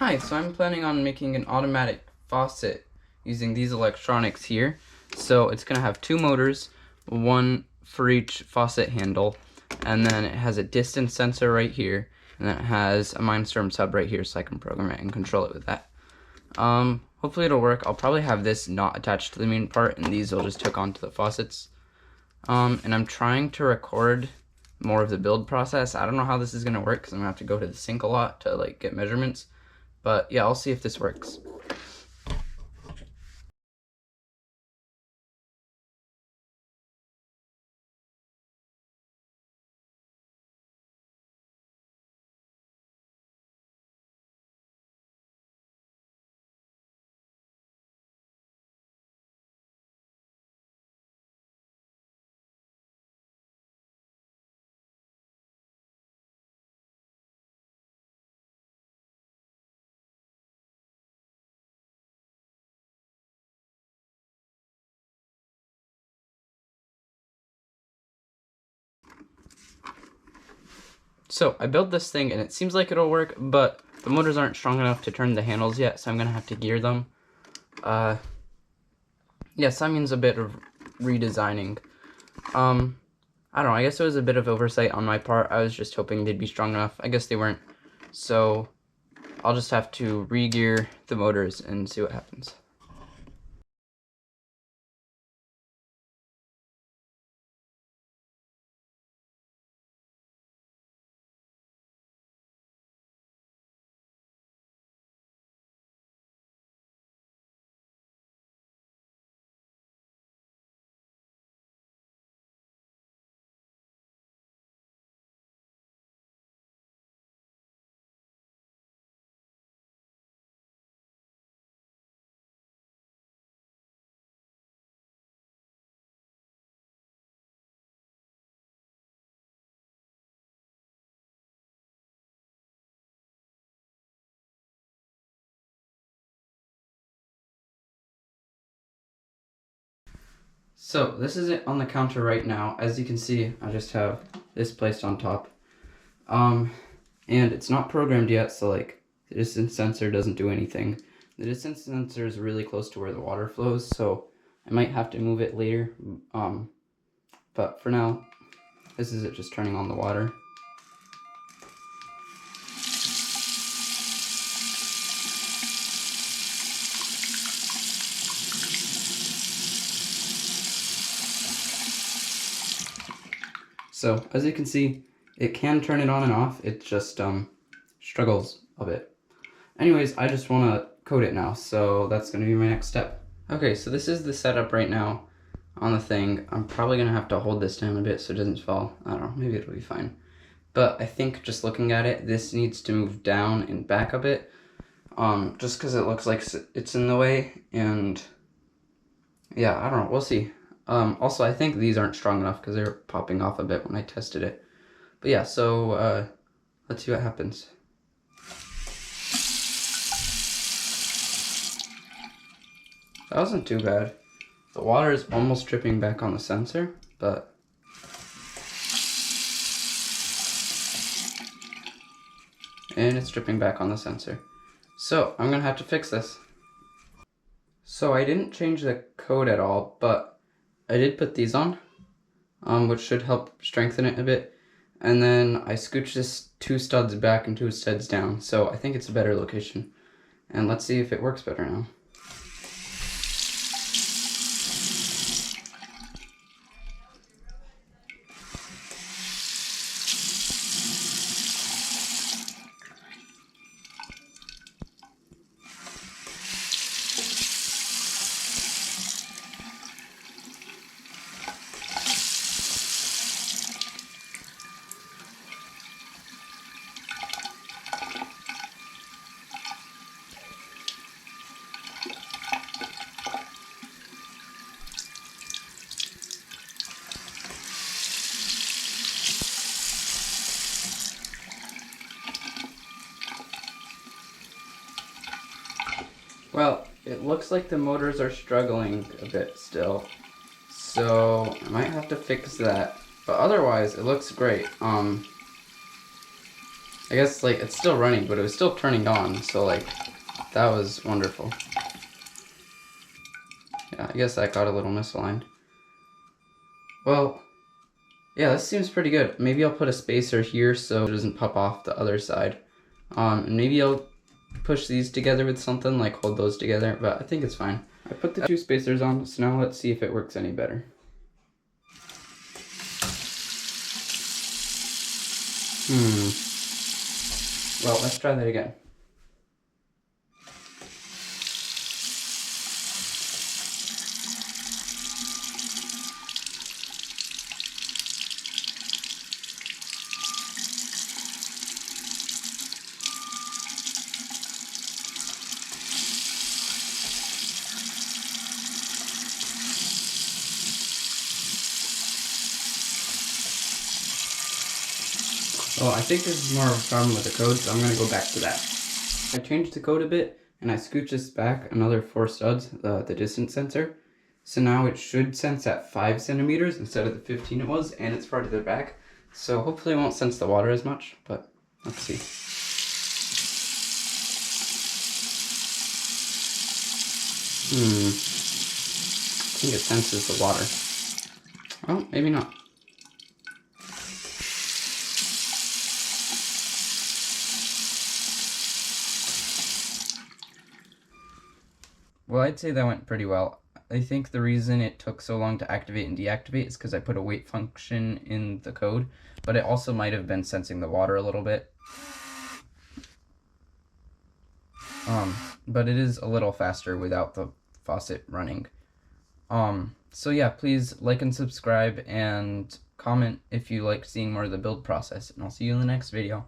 Hi, so I'm planning on making an automatic faucet using these electronics here. So it's going to have two motors, one for each faucet handle, and then it has a distance sensor right here, and then it has a Mindstorms hub right here so I can program it and control it with that. Hopefully it'll work. I'll probably have this not attached to the main part, and these will just hook onto the faucets. And I'm trying to record more of the build process. I don't know how this is going to work because I'm going to have to go to the sink a lot to like get measurements. But yeah, I'll see if this works. So I built this thing and it seems like it'll work, but the motors aren't strong enough to turn the handles yet, so I'm gonna have to gear them. Yes, that means a bit of redesigning. I don't know, I guess it was a bit of oversight on my part. I was just hoping they'd be strong enough. I guess they weren't. So I'll just have to re-gear the motors and see what happens. So this is it on the counter right now. As you can see, I just have this placed on top. And it's not programmed yet, so like the distance sensor doesn't do anything. The distance sensor is really close to where the water flows, so I might have to move it later. But for now, this is it just turning on the water. So as you can see, it can turn it on and off. It just struggles a bit. Anyways, I just want to code it now, so that's going to be my next step. Okay, so this is the setup right now on the thing. I'm probably going to have to hold this down a bit so it doesn't fall. I don't know, maybe it'll be fine. But I think just looking at it, this needs to move down and back a bit. Just because it looks like it's in the way, and yeah, I don't know, we'll see. Also, I think these aren't strong enough because they're popping off a bit when I tested it. But yeah, so let's see what happens. That wasn't too bad. The water is almost dripping back on the sensor, but and it's dripping back on the sensor. So I'm gonna have to fix this. So I didn't change the code at all, but I did put these on, which should help strengthen it a bit. And then I scooched this 2 studs back and 2 studs down, so I think it's a better location. And let's see if it works better now. Well, it looks like the motors are struggling a bit still, so I might have to fix that. But otherwise, it looks great. I guess like it's still running, but it was still turning on, so like that was wonderful. Yeah, I guess that got a little misaligned. Well, yeah, this seems pretty good. Maybe I'll put a spacer here so it doesn't pop off the other side. And maybe I'll push these together with something, like hold those together, but I think it's fine. I put the two spacers on, so now let's see if it works any better. Well, let's try that again. Well, I think this is more of a problem with the code, so I'm going to go back to that. I changed the code a bit, and I scooched this back another 4 studs, the distance sensor. So now it should sense at 5 centimeters instead of the 15 it was, and it's farther back. So hopefully it won't sense the water as much, but let's see. I think it senses the water. Oh, maybe not. Well, I'd say that went pretty well. I think the reason it took so long to activate and deactivate is because I put a wait function in the code, but it also might have been sensing the water a little bit. But it is a little faster without the faucet running. So yeah, please like and subscribe and comment if you like seeing more of the build process, and I'll see you in the next video.